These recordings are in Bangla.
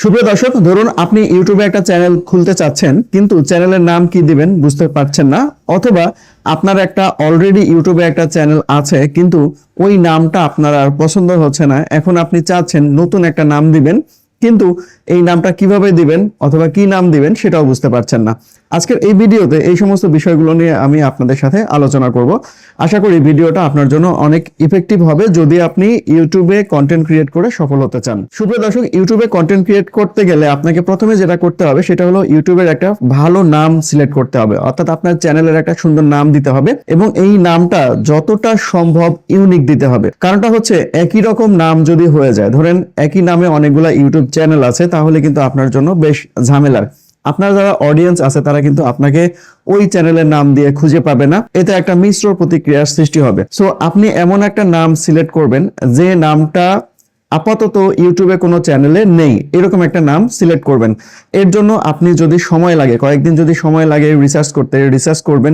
সুপ্রিয় দর্শক, ধরুন আপনি ইউটিউবে একটা চ্যানেল খুলতে চাচ্ছেন, কিন্তু চ্যানেলের নাম কি দিবেন বুঝতে পারছেন না, অথবা আপনার একটা অলরেডি ইউটিউবে একটা চ্যানেল আছে কিন্তু ওই নামটা আপনার আর পছন্দ হচ্ছে না। এখন আপনি চাচ্ছেন নতুন একটা নাম দিবেন, কিন্তু এই নামটা কিভাবে দিবেন অথবা কি নাম দিবেন সেটাও বুঝতে পারছেন না। আজকের এই ভিডিওতে এই সমস্ত বিষয়গুলো নিয়ে আমি আপনাদের সাথে আলোচনা করব। আশা করি ভিডিওটা আপনার জন্য অনেক ইফেক্টিভ হবে যদি আপনি ইউটিউবে কন্টেন্ট ক্রিয়েট করে সফল হতে চান। সুপ্রিয় দর্শক, ইউটিউবে কন্টেন্ট ক্রিয়েট করতে গেলে আপনাকে প্রথমে যেটা করতে হবে সেটা হলো ইউটিউবের একটা ভালো নাম সিলেক্ট করতে হবে, অর্থাৎ আপনার চ্যানেলের একটা সুন্দর নাম দিতে হবে এবং এই নামটা যতটা সম্ভব ইউনিক দিতে হবে। কারণটা হচ্ছে একই রকম নাম যদি হয়ে যায়, ধরেন একই নামে অনেকগুলা ইউটিউব চ্যানেল আছে, তাহলে কিন্তু আপনার জন্য বেশ ঝামেলার। আপনার যারা অডিয়েন্স আছে তারা কিন্তু আপনাকে ওই চ্যানেলের নাম দিয়ে খুঁজে পাবে না, এতে একটা মিশ্র প্রতিক্রিয়ার সৃষ্টি হবে। সো আপনি এমন একটা নাম সিলেক্ট করবেন যে নামটা আপাতত ইউটিউবে কোনো চ্যানেলে নেই, এরকম একটা নাম সিলেক্ট করবেন। এর জন্য আপনি যদি সময় লাগে, কয়েকদিন যদি সময় লাগে রিসার্চ করতে, রিসার্চ করবেন,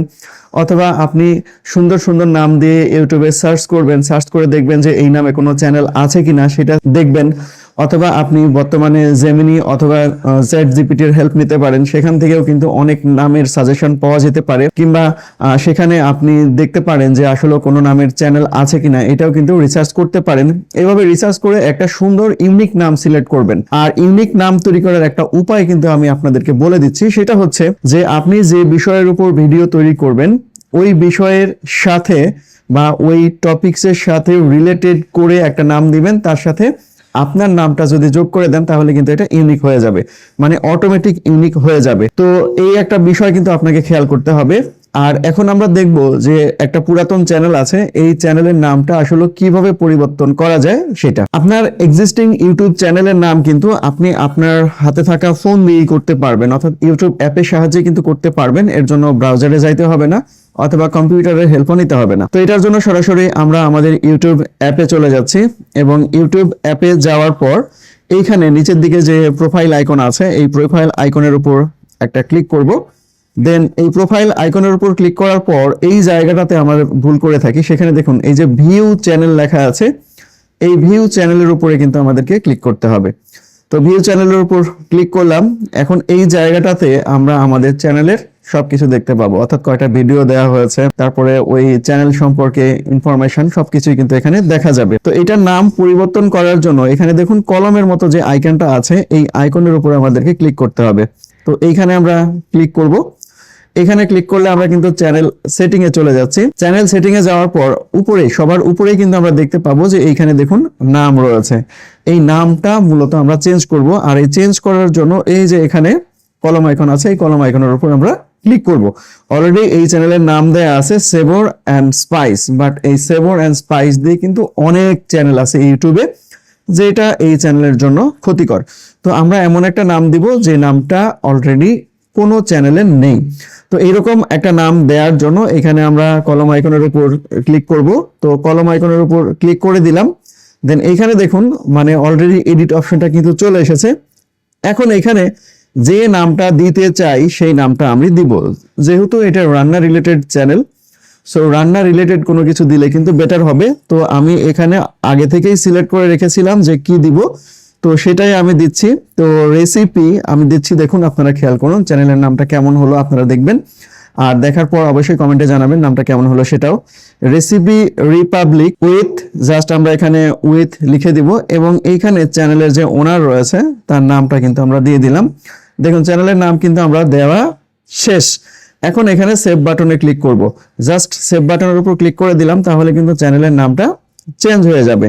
অথবা আপনি সুন্দর সুন্দর নাম দিয়ে ইউটিউবে সার্চ করবেন, সার্চ করে দেখবেন যে এই নামে কোনো চ্যানেল আছে কিনা সেটা দেখবেন, অথবা আপনি বর্তমানে জেমিনি অথবা চ্যাট জিপিটির হেল্প নিতে পারেন, সেখান থেকেও কিন্তু অনেক নামের সাজেশন পাওয়া যেতে পারে, কিংবা সেখানে আপনি দেখতে পারেন যে আসলে কোনো নামের চ্যানেল আছে কিনা, এটাও কিন্তু রিসার্চ করতে পারেন। এভাবে রিসার্চ করে একটা সুন্দর ইউনিক নাম সিলেক্ট করবেন। আর ইউনিক নাম তৈরি করার একটা উপায় কিন্তু আমি আপনাদেরকে বলে দিচ্ছি, সেটা হচ্ছে যে আপনি যে বিষয়ের উপর ভিডিও তৈরি করবেন ওই বিষয়ের সাথে বা ওই টপিকসের সাথে রিলেটেড করে একটা নাম দিবেন, তার সাথে আপনার নামটা যদি যোগ করে দেন তাহলে কিন্তু এটা ইউনিক হয়ে যাবে, মানে অটোমেটিক ইউনিক হয়ে যাবে। তো এই একটা বিষয় কিন্তু আপনাকে খেয়াল করতে হবে। আর এখন আমরা দেখব যে একটা পুরাতন চ্যানেল আছে, এই চ্যানেলের নামটা আসলে কিভাবে পরিবর্তন করা যায় সেটা। আপনার এক্সিস্টিং ইউটিউব চ্যানেলের নাম কিন্তু আপনি আপনার হাতে থাকা ফোন দিয়েই করতে পারবেন, অর্থাৎ ইউটিউব অ্যাপের সাহায্যে কিন্তু করতে পারবেন। এর জন্য ব্রাউজারে যাইতে হবে না অথবা কম্পিউটারের হেল্পও নিতে হবে না। তো এটার জন্য সরাসরি আমরা আমাদের ইউটিউব অ্যাপে চলে যাচ্ছি এবং ইউটিউব অ্যাপে যাওয়ার পর এইখানে নিচের দিকে যে প্রোফাইল আইকন আছে, এই প্রোফাইল আইকনের উপর একটা ক্লিক করব। দেন এই প্রোফাইল আইকনের উপর ক্লিক করার পর এই জায়গাটাতে আমরা ভুল করে থাকি, সেখানে দেখুন এই যে ভিউ চ্যানেল লেখা আছে, এই ভিউ চ্যানেলের উপরে কিন্তু আমাদেরকে ক্লিক করতে হবে। তো ভিউ চ্যানেলের উপর ক্লিক করলাম। এখন এই জায়গাটাতে আমরা আমাদের চ্যানেলের সবকিছু দেখতে পাবো, অর্থাৎ কয়টা ভিডিও দেওয়া হয়েছে, তারপরে ওই চ্যানেল সম্পর্কে ইনফরমেশন সবকিছুই কিন্তু এখানে দেখা যাবে। তো এটার নাম পরিবর্তন করার জন্য এখানে দেখুন কলমের মতো যে আইকনটা আছে, এই আইকনের উপরে আমাদেরকে ক্লিক করতে হবে। তো এইখানে আমরা ক্লিক করব। এখানে ক্লিক করলে আমরা কিন্তু চ্যানেল সেটিং এ চলে যাচ্ছি। চ্যানেল সেটিং এ যাওয়ার পর উপরে সবার উপরেই কিন্তু আমরা দেখতে পাবো যে এইখানে দেখুন নাম রয়েছে। এই নামটা মূলত আমরা চেঞ্জ করব, আর এই চেঞ্জ করার জন্য এই যে এখানে কলম আইকন আছে, এই কলম আইকনের উপর আমরা ক্লিক করব। অলরেডি এই চ্যানেলের নাম দেয়া আছে সেভর অ্যান্ড স্পাইস, বাট এই সেভর অ্যান্ড স্পাইস দিয়ে কিন্তু অনেক চ্যানেল আছে ইউটিউবে, যেটা এই চ্যানেলের জন্য ক্ষতিকর। তো আমরা এমন একটা নাম দিব যে নামটা অলরেডি কোনো চ্যানেলে নেই। তো এইরকম একটা নাম দেওয়ার জন্য এখানে আমরা কলম আইকনের উপর ক্লিক করব। তো কলম আইকনের উপর ক্লিক করে দিলাম। দেন এইখানে দেখুন মানে অলরেডি এডিট অপশনটা কিন্তু চলে এসেছে। এখন এখানে যে নামটা দিতে চাই সেই নামটা আমি দিব। যেহেতু এটা রান্না রিলেটেড চ্যানেল, সো রান্না রিলেটেড কোনো কিছু দিলে কিন্তু বেটার হবে। তো আমি এখানে আগে থেকেই সিলেক্ট করে রেখেছিলাম যে কি দিব, তো সেটাই আমি দিচ্ছি। তো রেসিপি আমি দিচ্ছি, দেখুন আপনারা খেয়াল করুন চ্যানেলের নামটা কেমন হলো আপনারা দেখবেন, আর দেখার পর অবশ্যই কমেন্টে জানাবেন নামটা কেমন হলো সেটাও। রেসিপি রিপাবলিক উইথ, জাস্ট আমরা এখানে উইথ লিখে দিব এবং এইখানে চ্যানেলের যে ওনার রয়েছে তার নামটা কিন্তু আমরা দিয়ে দিলাম। দেখুন চ্যানেলের নাম কিন্তু আমরা দেওয়া শেষ। এখন এখানে সেভ বাটনে ক্লিক করব। জাস্ট সেভ বাটনের উপর ক্লিক করে দিলাম, তাহলে কিন্তু চ্যানেলের নামটা চেঞ্জ হয়ে যাবে।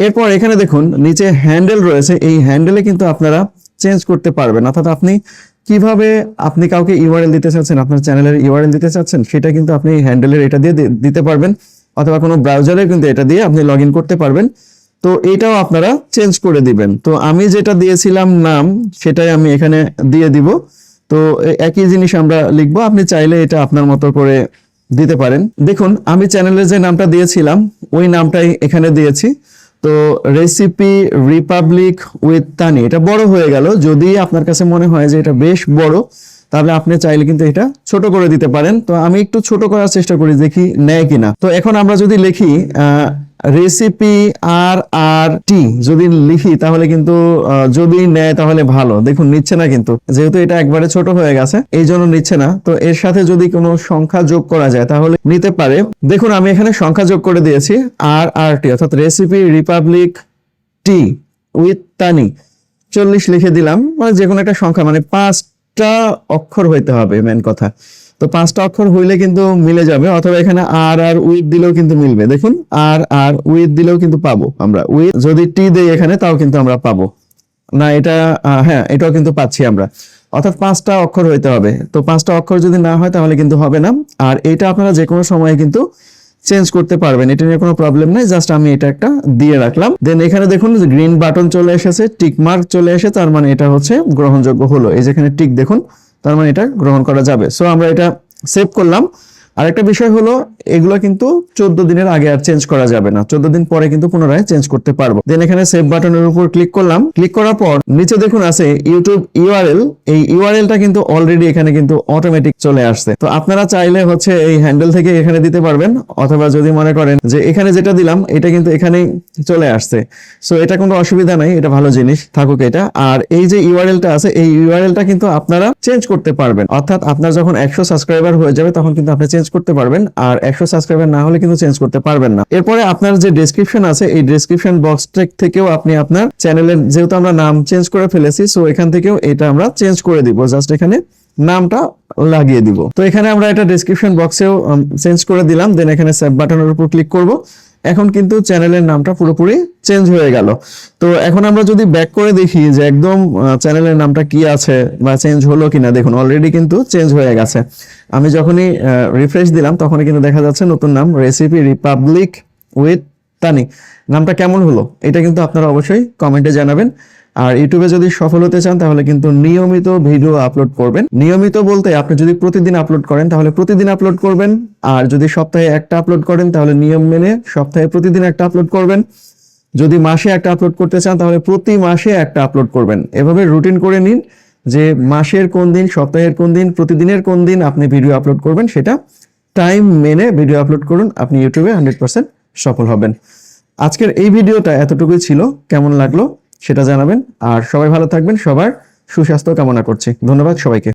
এরপর এখানে দেখুন নিচে হ্যান্ডেল রয়েছে, এই হ্যান্ডেলে কিন্তু আপনারা চেঞ্জ করতে পারবেন, অর্থাৎ আপনি কিভাবে আপনি কাউকে ইউআরএল দিতে চাচ্ছেন, আপনার চ্যানেলের ইউআরএল দিতে চাচ্ছেন, সেটা কিন্তু আপনি হ্যান্ডেলের এটা দিয়ে দিতে পারবেন, অথবা কোনো ব্রাউজারে কিন্তু এটা দিয়ে আপনি লগ ইন করতে পারবেন। তো এটাও আপনারা চেঞ্জ করে দিবেন। তো আমি যেটা দিয়েছিলাম নাম সেটাই আমি এখানে দিয়ে দিব। তো একই জিনিস আমরা লিখবো, আপনি চাইলে এটা আপনার মতো করে দিতে পারেন। দেখুন আমি চ্যানেলের যে নামটা দিয়েছিলাম ওই নামটাই এখানে দিয়েছি। তো রেসিপি রিপাবলিক উইথ তানি, এটা বড় হয়ে গেল। যদি আপনার কাছে মনে হয় যে এটা বেশ বড়, তাহলে আপনি চাইলে কিন্তু এটা ছোট করে দিতে পারেন। তো আমি একটু ছোট করার চেষ্টা করি, দেখি নেয় কিনা। তো এখন আমরা যদি লিখি রেসিপি আর আর টি যদি লিখি তাহলে কিন্তু যদি নেয় তাহলে ভালো। দেখুন নিচ্ছে না, কিন্তু যেহেতু এটা একবারে ছোট হয়ে গেছে এই জন্য নিচ্ছে না। তো এর সাথে যদি কোনো সংখ্যা যোগ করা যায় তাহলে নিতে পারে। দেখুন আমি এখানে সংখ্যা যোগ করে দিয়েছি আর আর টি, অর্থাৎ রেসিপি রিপাবলিক টি উইথ তানি 40 লিখে দিলাম। মানে যে কোনো একটা সংখ্যা, মানে 5টা অক্ষর হইতে হবে মেন কথা। তো 5টা অক্ষর হইলে কিন্তু মিলে যাবে, অথবা এখানে আর আর উইথ দিলেও কিন্তু মিলবে। দেখুন আর আর উইথ দিলেও কিন্তু পাবো আমরা। উইথ যদি টি দেই এখানে তাও কিন্তু আমরা পাবো না। এটা হ্যাঁ, এটাও কিন্তু পাচ্ছি আমরা। অর্থাৎ 5টা অক্ষর হইতে হবে। তো 5টা অক্ষর যদি না হয় তাহলে কিন্তু হবে না। আর এটা আপনারা যে কোনো সময় কিন্তু চেঞ্জ করতে পারবেন, এটা নিয়ে কোনো প্রবলেম নাই। জাস্ট আমি এটা একটা দিয়ে রাখলাম। দেন এখানে দেখুন যে গ্রিন বাটন চলে এসেছে, টিক মার্ক চলে এসে, তার মানে এটা হচ্ছে গ্রহণযোগ্য হলো। এই যেখানে টিক দেখুন, তার মানে এটা গ্রহণ করা যাবে। সো আমরা এটা সেভ করলাম। আরেকটা বিষয় হলো এগুলো কিন্তু 14 দিনের আগে আর চেঞ্জ করা যাবে না, 14 দিন পরে কিন্তু পুনরায় চেঞ্জ করতে পারবো। দেন এখানে সেভ বাটনের উপর ক্লিক করলাম। ক্লিক করার পর নিচে দেখুন আছে ইউটিউব ইউআরএল। এই ইউআরএলটা কিন্তু অলরেডি এখানে কিন্তু অটোমেটিক চলে আসছে। তো আপনারা চাইলে হচ্ছে এই হ্যান্ডেল থেকে এখানে দিতে পারবেন, অথবা যদি মনে করেন যে এখানে যেটা দিলাম এটা কিন্তু এখানেই চলে আসছে, সো এটা কোনো অসুবিধা নাই, এটা ভালো জিনিস, থাকুক এটা। আর এই যে ইউআরএলটা আছে এই ইউআরএলটা কিন্তু আপনারা চেঞ্জ করতে পারবেন। অর্থাৎ আপনার যখন 100 সাবস্ক্রাইবার হয়ে যাবে তখন কিন্তু আপনি চেঞ্জ করতে পারবেন, আর 100 সাবস্ক্রাইবার না হলে কিন্তু চেঞ্জ করতে পারবেন না। এরপরে আপনার যে ডেসক্রিপশন আছে এই ডেসক্রিপশন বক্স থেকেও আপনি আপনার চ্যানেলের, যেহেতু আমরা নাম চেঞ্জ করে ফেলেছি, সো এখান থেকেও এটা আমরা চেঞ্জ করে দিব। জাস্ট এখানে নামটা লাগিয়ে দিব। তো এখানে আমরা এটা ডেসক্রিপশন বক্সেও চেঞ্জ করে দিলাম। দেন এখানে সেভ বাটনের উপর ক্লিক করব। এখন কিন্তু চ্যানেলের নামটা পুরোপুরি চেঞ্জ হয়ে গেল। তো এখন আমরা যদি ব্যাক করে দেখি যে একদম চ্যানেলের নামটা কি আছে বা চেঞ্জ হলো কিনা, দেখুন অলরেডি কিন্তু চেঞ্জ হয়ে গেছে। আমি যখনই রিফ্রেশ দিলাম তখনই কিন্তু দেখা যাচ্ছে নতুন নাম রেসিপি রিপাবলিক উইথ তানি। নামটা কেমন হলো এটা কিন্তু আপনারা অবশ্যই কমেন্টে জানাবেন। আর ইউটিউবে যদি সফল হতে চান তাহলে কিন্তু নিয়মিত ভিডিও আপলোড করবেন। নিয়মিত বলতে আপনি যদি প্রতিদিন আপলোড করেন তাহলে প্রতিদিন আপলোড করবেন, আর যদি সপ্তাহে একটা আপলোড করেন তাহলে নিয়ম মেনে সপ্তাহে প্রতিদিন একটা আপলোড করবেন। যদি মাসে একটা আপলোড করতে চান তাহলে প্রতি মাসে একটা আপলোড করবেন। এভাবে রুটিন করে নিন যে মাসের কোন দিন, সপ্তাহের কোন দিন, প্রতিদিনের কোন দিন আপনি ভিডিও আপলোড করবেন, সেটা টাইম মেনে ভিডিও আপলোড করুন। আপনি ইউটিউবে 100% সফল হবেন। আজকের এই ভিডিওটা এতটুকুই ছিল, কেমন লাগলো সেটা জানাবেন। আর সবাই ভালো থাকবেন, সবার সুস্বাস্থ্য কামনা করছি। ধন্যবাদ সবাইকে।